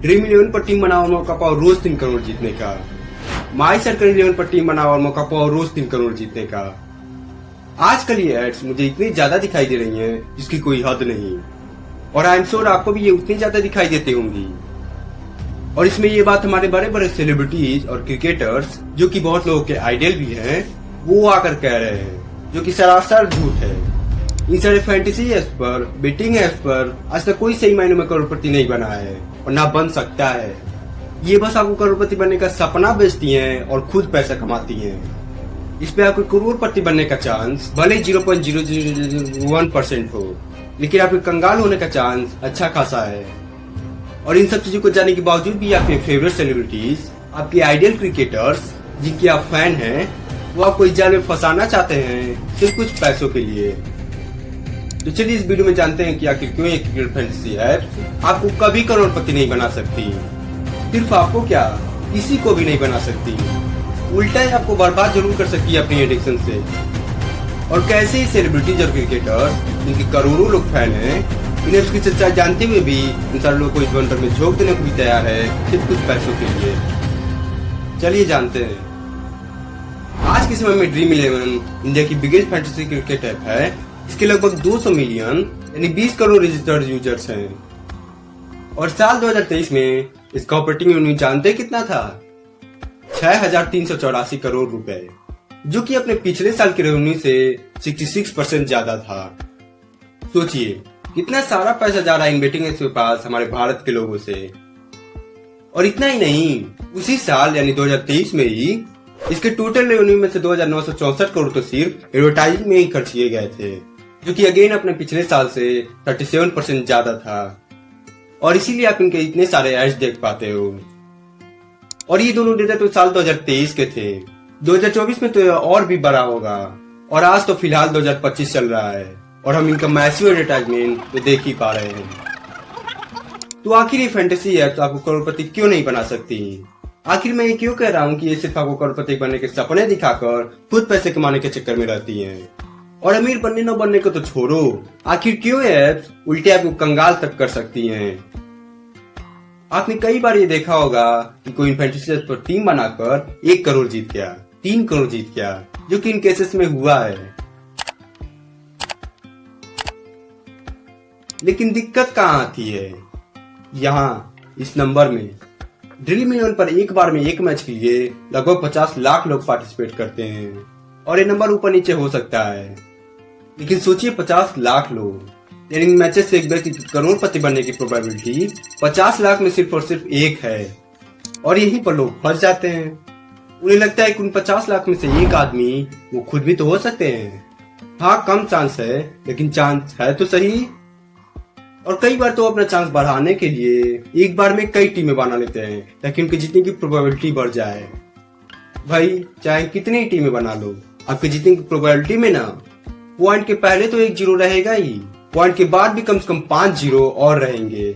Dream 11 पर team बनाओ और मौका पाओ रोज 3 करोड़ जीतने का। माई सर्कल 11 पर टीम बनाओ और मौका पाओ रोज 3 करोड़ जीतने का। आजकल ये एड्स मुझे इतनी ज्यादा दिखाई दे रही हैं जिसकी कोई हद नहीं, और आई एम श्योर आपको भी ये उतनी ज्यादा दिखाई देती होंगी। और इसमें ये बात हमारे बड़े बड़े सेलिब्रिटीज और क्रिकेटर्स, जो कि बहुत लोगों के आइडियल भी हैं, वो आकर कह रहे हैं, जो कि सरासर झूठ है। इन सारे फैंटेसी ऐप्स पर, बेटिंग ऐप्स पर आज तक कोई सही मायने में करोड़पति नहीं बना है और ना बन सकता है। ये बस आपको करोड़पति बनने का सपना बेचती हैं और खुद पैसा कमाती हैं। इस पे आपको करोड़पति बनने का चांस भले 0.0001% हो, लेकिन आपके कंगाल होने का चांस अच्छा खासा है। और इन सब चीजों को जानने के बावजूद भी आपके फेवरेट सेलिब्रिटीज, आपके आइडियल क्रिकेटर्स जिनके आप फैन हैं, वो आपको इस जाल में फंसाना चाहते हैं सिर्फ कुछ पैसों के लिए। तो चलिए इस वीडियो में जानते हैं कि आखिर क्यों ये क्रिकेट फैंटेसी ऐप आपको कभी करोड़पति नहीं बना सकती। सिर्फ आपको क्या, किसी को भी नहीं बना सकती, उल्टा ही आपको बर्बाद जरूर कर सकती है अपनी एडिक्शन से। और कैसे ही सेलिब्रिटीज और क्रिकेटर्स जिनके करोड़ों लोग फैन हैं, इन्हें उसकी सच्चाई जानते हुए भी इन सारे लोगों को इस बंदर में झोंक देने को भी तैयार है सिर्फ कुछ पैसों के लिए। चलिए जानते हैं। आज के समय में ड्रीम 11 इंडिया की बिगेस्ट फैंटेसी क्रिकेट ऐप है। इसके लगभग 200 मिलियन यानी 20 करोड़ रजिस्टर्ड यूजर्स हैं। और साल 2023 में इसका ऑपरेटिंग रेवेन्यू जानते कितना था? 6,384 करोड़ रुपए, जो कि अपने पिछले साल के रेवेन्यू से 66% ज्यादा था। सोचिए कितना सारा पैसा जा रहा है इन बेटिंग ऐप्स के पास हमारे भारत के लोगों से। और इतना ही नहीं, उसी साल यानी 2023 में ही इसके टोटल रेवेन्यू में से 2,964 करोड़ तो सिर्फ एडवर्टाइजिंग में ही खर्च किए गए थे, जो कि अगेन अपने पिछले साल से 37% ज्यादा था। और इसीलिए आप इनके इतने सारे एड्स देख पाते हो। और ये दोनों डेटा तो साल 2023 के थे। 2024 में तो और भी बड़ा होगा। और आज तो फिलहाल 2025 चल रहा है और हम इनका मैसिव एडवर्टाइजमेंट तो देख ही पा रहे हैं। तो आखिर ये फैंटेसी ऐप्स आपको करोड़पति क्यों नहीं बना सकती? आखिर मैं ये क्यों कह रहा हूँ कि ये सिर्फ आपको करोड़पति बनने के सपने दिखाकर खुद पैसे कमाने के चक्कर में रहती हैं। और अमीर बनने न बनने को तो छोड़ो, आखिर क्यों ऐप्स उल्टे आपको कंगाल तक कर सकती हैं? आपने कई बार ये देखा होगा कि कोई फैंटेसी ऐप्स पर टीम बनाकर 1 करोड़ जीत गया, 3 करोड़ जीत गया, जो कि इन केसेस में हुआ है। लेकिन दिक्कत कहाँ आती है? यहाँ इस नंबर में। ड्रीम 11 पर एक बार में एक मैच के लिए लगभग 50 लाख लोग पार्टिसिपेट करते हैं। और ये नंबर ऊपर नीचे हो सकता है, लेकिन सोचिए 50 लाख लोग, यानी इन मैचेस से एक व्यक्ति करोड़पति बनने की प्रोबेबिलिटी 50 लाख में सिर्फ और सिर्फ 1 है। और यहीं पर लोग फंस जाते हैं। उन्हें लगता है कि उन 50 लाख में से एक आदमी वो खुद भी तो हो सकते हैं। हाँ, कम चांस है, लेकिन चांस है तो सही। और कई बार तो अपना चांस बढ़ाने के लिए एक बार में कई टीमें बना लेते हैं ताकि उनके जीतने की प्रोबेबिलिटी बढ़ जाए। भाई चाहे कितनी टीमें बना लो, आपके जीतने की प्रोबेबिलिटी में ना पॉइंट के पहले तो 1 जीरो रहेगा ही, पॉइंट के बाद भी कम से कम 5 जीरो और रहेंगे।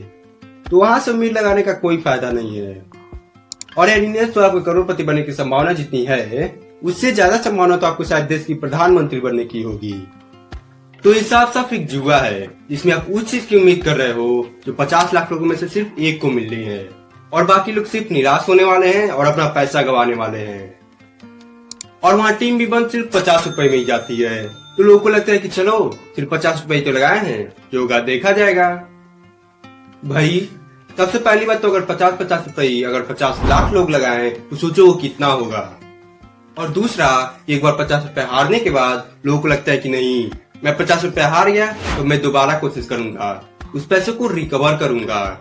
तो वहां से उम्मीद लगाने का कोई फायदा नहीं है। और एनिमेस तो आपको करोड़पति बनने की संभावना जितनी है, उससे ज्यादा संभावना तो आपको शायद देश की प्रधानमंत्री बनने की होगी। तो ये साफ साफ एक जुआ है जिसमें आप उस चीज की उम्मीद कर रहे हो जो 50 लाख लोगों में से सिर्फ 1 को मिल रही है, और बाकी लोग सिर्फ निराश होने वाले हैं और अपना पैसा गंवाने वाले हैं। और वहाँ टीम भी बंद सिर्फ 50 रुपए में ही जाती है। तो लोगों को लगता है कि चलो सिर्फ 50 रुपए तो लगाए हैं, जो होगा देखा जाएगा। भाई सबसे पहली बात तो अगर 50 रुपए अगर 50 लाख लोग लगाए तो सोचो वो कितना होगा। और दूसरा, एक बार 50 रुपए हारने के बाद लोगों को लगता है कि नहीं, मैं 50 रुपए हार गया तो मैं दोबारा कोशिश करूंगा, उस पैसे को रिकवर करूंगा।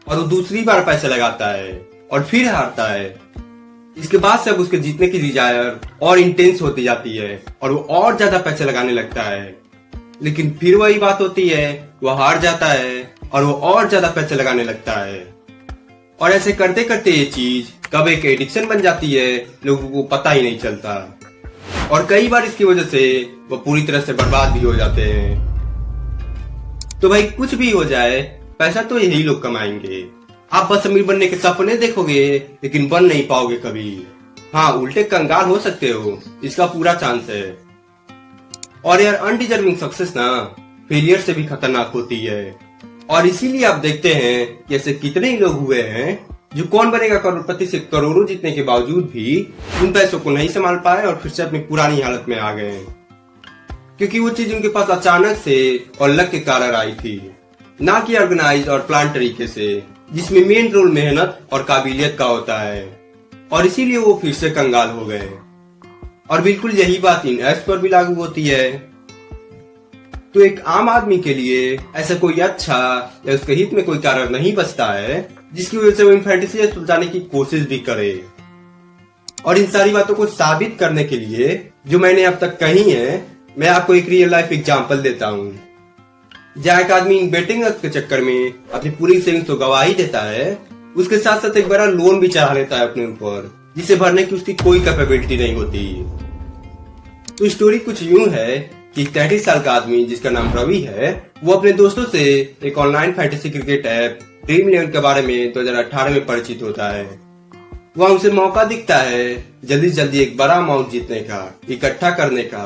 और वो दूसरी बार पैसे लगाता है और फिर हारता है। इसके बाद से अब उसके जीतने की डिजायर और इंटेंस होती जाती है और वो और ज्यादा पैसे लगाने लगता है। लेकिन फिर वही बात होती है, वो हार जाता है और वो और ज्यादा पैसे लगाने लगता है। और ऐसे करते करते ये चीज कब एक एडिक्शन बन जाती है, लोगों को पता ही नहीं चलता। और कई बार इसकी वजह से वो पूरी तरह से बर्बाद भी हो जाते हैं। तो भाई कुछ भी हो जाए, पैसा तो यही लोग कमाएंगे। आप बस अमीर बनने के सपने देखोगे लेकिन बन नहीं पाओगे कभी। हाँ, उल्टे कंगाल हो सकते हो, इसका पूरा चांस है। और यार अनडिजर्विंग सक्सेस ना फेलियर से भी खतरनाक होती है। और इसीलिए आप देखते हैं कि ऐसे कितने ही लोग हुए हैं जो कौन बनेगा करोड़पति से करोड़ों जीतने के बावजूद भी उन पैसों को नहीं संभाल पाए और फिर से अपनी पुरानी हालत में आ गए, क्योंकि वो चीज उनके पास अचानक से और लक के कारण आई थी, ना कि ऑर्गेनाइज और प्लान तरीके से, जिसमें मेन रोल मेहनत और काबिलियत का होता है। और इसीलिए वो फिर से कंगाल हो गए। और बिल्कुल यही बात इन एप्स पर भी लागू होती है। तो एक आम आदमी के लिए ऐसा कोई अच्छा या उसके हित में कोई कारण नहीं बचता है जिसकी वजह से वो इन फैंटेसी सुलझाने की कोशिश भी करे। और इन सारी बातों को साबित करने के लिए जो मैंने अब तक कही है, मैं आपको एक रियल लाइफ एग्जांपल देता हूँ, जहाँ एक आदमी इन बेटिंग के चक्कर में अपनी पूरी सेविंग्स तो गवा ही देता है, उसके साथ साथ एक बड़ा लोन भी चढ़ा लेता है अपने ऊपर, जिसे भरने की उसकी कोई कैपेबिलिटी नहीं होती। तो स्टोरी कुछ यूं है कि 33 साल का आदमी जिसका नाम रवि है, वो अपने दोस्तों से एक online fantasy cricket app dream 11 के बारे में 2018 में परिचित होता है। वहाँ उसे मौका दिखता है जल्दी से जल्दी एक बड़ा अमाउंट जीतने का, इकट्ठा करने का,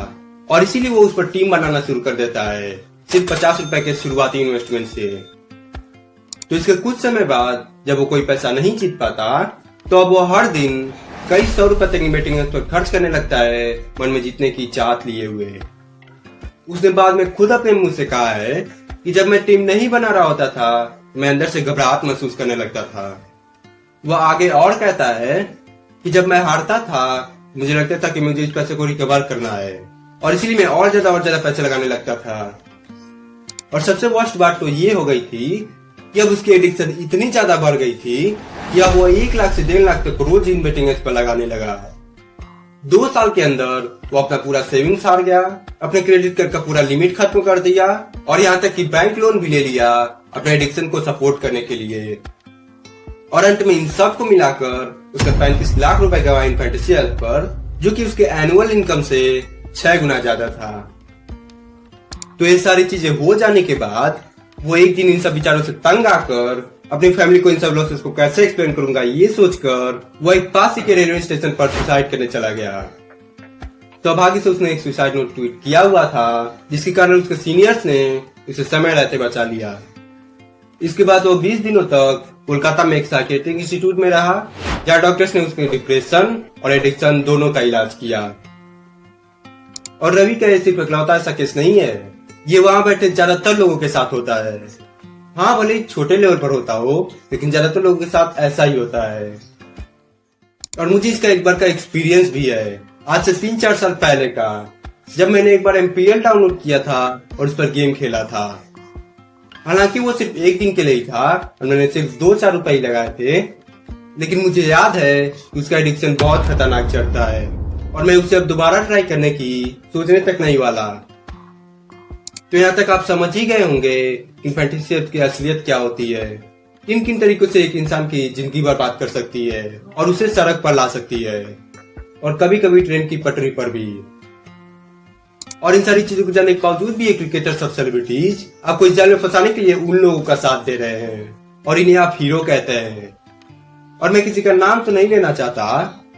और इसीलिए वो उस पर टीम बनाना शुरू कर देता है, सिर्फ 50 रुपए के शुरुआती इन्वेस्टमेंट से। तो इसके कुछ समय बाद जब वो कोई पैसा नहीं जीत पाता, तो अब वो हर दिन कई 100 रुपए तक बेटिंग पर खर्च करने लगता है, मन में जीतने की चाहत लिए हुए। उसने बाद में खुद अपने मुंह से कहा है कि जब मैं टीम नहीं बना रहा होता था, मैं अंदर से घबराहट महसूस करने लगता था। वह आगे और कहता है कि जब मैं हारता था, मुझे लगता था कि मुझे इस पैसे को रिकवर करना है, और इसीलिए मैं और ज्यादा पैसे लगाने लगता था। और सबसे वर्स्ट बात तो ये हो गई थी कि अब उसकी एडिक्शन इतनी ज्यादा बढ़ गई थी कि अब वो 1 लाख से 1.5 लाख तक रोज इन बेटिंग एप्स पर लगाने लगा। 2 साल के अंदर वो अपना पूरा सेविंग्स हार गया, अपने क्रेडिट कार्ड का पूरा लिमिट खत्म कर दिया, और यहाँ तक कि बैंक लोन भी ले लिया अपने एडिक्शन को सपोर्ट करने के लिए। और अंत में इन सब को मिलाकर उसने 35 लाख रुपए गवाए इन फैंटेसी ऐप पर, जो कि उसके एनुअल इनकम से 6 गुना ज्यादा था। तो ये सारी चीजें हो जाने के बाद वो एक दिन इन सब विचारों से तंग आकर अपनी फैमिली को इन सब लॉसेस को कैसे एक्सप्लेन करूंगा ये सोचकर वो एक पास ही के रेलवे स्टेशन पर सुसाइड करने चला गया। तो भाग्य से उसने एक सुसाइड नोट ट्वीट किया हुआ था, जिसके कारण उसके सीनियर्स ने उसे समय रहते बचा लिया। इसके बाद वो 20 दिनों तक कोलकाता में एक साइकियाट्रिक इंस्टीट्यूट में रहा, जहाँ डॉक्टर्स ने उसके डिप्रेशन और एडिक्शन दोनों का इलाज किया। और रवि का सिर्फ इकलौता ऐसा केस नहीं है, ये वहाँ बैठे ज्यादातर लोगों के साथ होता है। हाँ, भले ही छोटे लेवल पर होता हो, लेकिन ज्यादातर लोगों के साथ ऐसा ही होता है। और मुझे इसका एक बार का एक्सपीरियंस भी है, आज से 3-4 साल पहले का, जब मैंने एक बार MPL डाउनलोड किया था और उस पर गेम खेला था। हालांकि वो सिर्फ एक दिन के लिए ही था और मैंने सिर्फ 2-4 रुपए ही लगाए थे, लेकिन मुझे याद है कि उसका एडिक्शन बहुत खतरनाक चढ़ता है और मैं उसे अब दोबारा ट्राई करने की सोचने तक नहीं वाला। तो यहाँ तक आप समझ ही गए होंगे कि फैंटेसी की असलियत क्या होती है, किन किन तरीकों से एक इंसान की जिंदगी बर्बाद कर सकती है और उसे सड़क पर ला सकती है, और कभी कभी ट्रेन की पटरी पर भी। और इन सारी चीजों को जानने के बावजूद भी ये क्रिकेटर सब सेलिब्रिटीज आपको इस जाल में फंसाने के लिए उन लोगों का साथ दे रहे हैं और इन्हें आप हीरो कहते हैं। और मैं किसी का नाम तो नहीं लेना चाहता,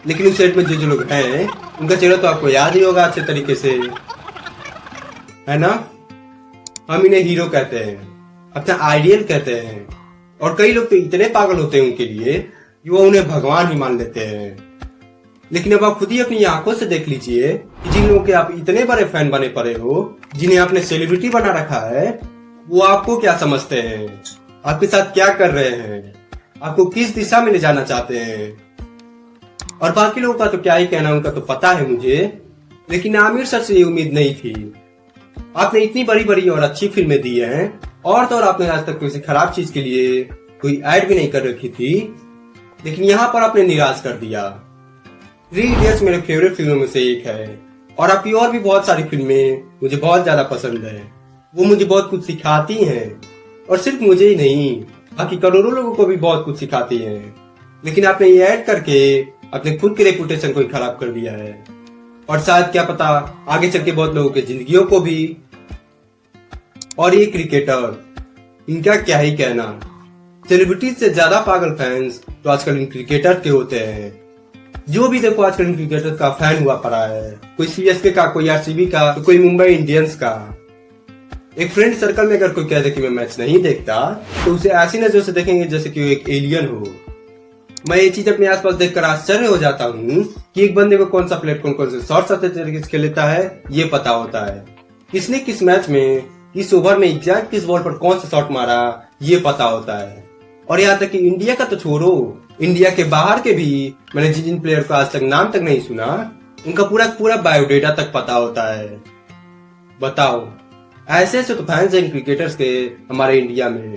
लेकिन उस सेट में जो लोग हैं उनका चेहरा तो आपको याद ही होगा अच्छे तरीके से, है ना। हम इन्हें हीरो कहते हैं, अपना आइडियल कहते हैं, और कई लोग तो इतने पागल होते हैं उनके लिए कि वो उन्हें भगवान ही मान लेते हैं। लेकिन अब आप खुद ही अपनी आंखों से देख लीजिए कि जिन लोगों के आप इतने बड़े फैन बने पड़े हो, जिन्हें आपने सेलिब्रिटी बना रखा है, वो आपको क्या समझते हैं, आपके साथ क्या कर रहे हैं, आपको किस दिशा में ले जाना चाहते हैं। और बाकी लोगों का तो क्या ही कहना, उनका तो पता है मुझे, लेकिन आमिर सर से ये उम्मीद नहीं थी। आपने इतनी बड़ी बड़ी और अच्छी फिल्में दी हैं, और तो और आपने आज तक किसी खराब चीज के लिए कोई ऐड भी नहीं कर रखी थी, लेकिन यहाँ पर आपने निराश कर दिया। 3 इडियट्स मेरे फेवरेट फिल्मों में से एक है, और आपकी और भी बहुत सारी फिल्में मुझे बहुत ज्यादा पसंद है। वो मुझे बहुत कुछ सिखाती हैं, और सिर्फ मुझे ही नहीं, बाकी करोड़ों लोगों को भी बहुत कुछ सिखाती हैं। लेकिन आपने ये ऐड करके अपने खुद के रेपुटेशन को ही खराब कर दिया है, और शायद क्या पता आगे चल के बहुत लोगों की जिंदगियों को भी। और ये क्रिकेटर, इनका क्या ही कहना, सेलिब्रिटीज से ज्यादा पागल फैंस तो आजकल इन क्रिकेटर के होते हैं। जो भी देखो आजकल इन क्रिकेटर का फैन हुआ पड़ा है, कोई CSK का, कोई RCB का, तो कोई मुंबई इंडियंस का। एक फ्रेंड सर्कल में अगर कोई कह दे कि मैं मैच नहीं देखता तो उसे ऐसी नजरों से देखेंगे जैसे कि वो एक एलियन हो। मैं ये चीज अपने आसपास देखकर आश्चर्य हो जाता हूँ कि एक बंदे को कौन सा प्लेटफॉर्म कौन से शॉट्स अच्छे तरीके से खेल लेता है ये पता होता है, किसने किस मैच में किस ओवर में एग्जैक्ट किस बॉल पर कौन सा शॉट मारा ये पता होता है। और यहाँ तक कि इंडिया का तो छोड़ो, इंडिया के बाहर के भी मैंने जिन जिन प्लेयर को आज तक नाम तक नहीं सुना उनका पूरा पूरा बायोडेटा तक पता होता है। बताओ, ऐसे ऐसे तो फैंस हैं क्रिकेटर्स के हमारे इंडिया में,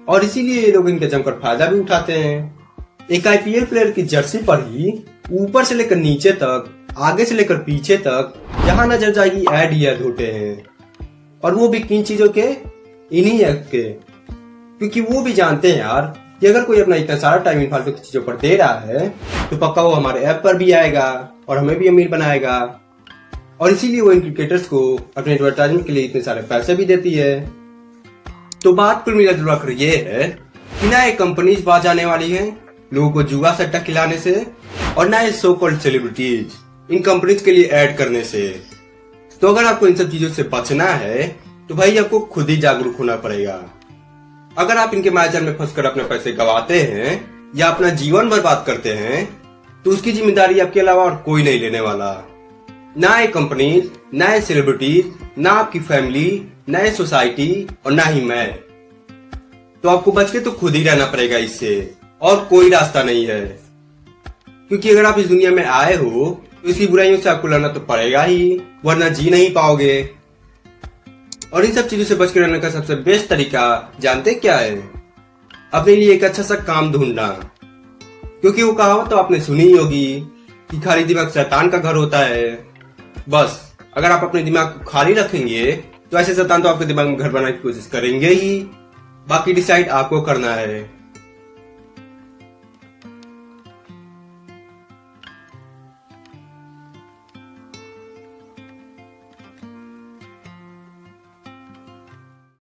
और इसीलिए ये लोग इनका जमकर फायदा भी उठाते हैं। एक आईपीएल प्लेयर की जर्सी पर ही ऊपर से लेकर नीचे तक, आगे से लेकर पीछे तक जहां नजर जाएगी ऐड ही ऐड होते हैं, और वो भी किन चीजों के, इन्हीं ऐड के। क्योंकि वो भी जानते हैं यार कि अगर कोई अपना इतना सारा टाइम इन फालतू की चीजों पर दे रहा है तो पक्का वो हमारे ऐप पर भी आएगा और हमें भी अमीर बनाएगा। और इसीलिए वो इन क्रिकेटर्स को अपने एडवर्टाइजमेंट के लिए इतने सारे पैसे भी देती है। तो बात कुल मिला कर ये है कि ना ये कंपनीज बाज आने वाली हैं लोगों को जुआ सट्टा खिलाने से, और ना ये सो कॉल्ड सेलिब्रिटीज इन कंपनीज के लिए ऐड करने से। तो अगर आपको इन सब चीजों से बचना है तो भाई आपको खुद ही जागरूक होना पड़ेगा। अगर आप इनके मायाजाल में फंसकर अपने पैसे गंवाते हैं या अपना जीवन बर्बाद करते हैं तो उसकी जिम्मेदारी आपके अलावा और कोई नहीं लेने वाला। ना ये कंपनीज, ना ये सेलिब्रिटीज, ना आपकी फैमिली, ना ये सोसाइटी, और ना ही मैं। तो आपको बच के तो खुद ही रहना पड़ेगा इससे, और कोई रास्ता नहीं है। क्योंकि अगर आप इस दुनिया में आए हो तो इसकी बुराइयों से आपको लड़ना तो पड़ेगा ही, वरना जी नहीं पाओगे। और इन सब चीजों से बच के रहने का सबसे बेस्ट तरीका जानते क्या है? अपने लिए एक अच्छा सा काम ढूंढना। क्योंकि वो कहावत तो आपने सुनी ही होगी कि खाली दिमाग शैतान का घर होता है। बस अगर आप अपने दिमाग को खाली रखेंगे तो ऐसे शैतान तो आपके दिमाग में घर बनाने की कोशिश करेंगे ही। बाकी डिसाइड आपको करना है।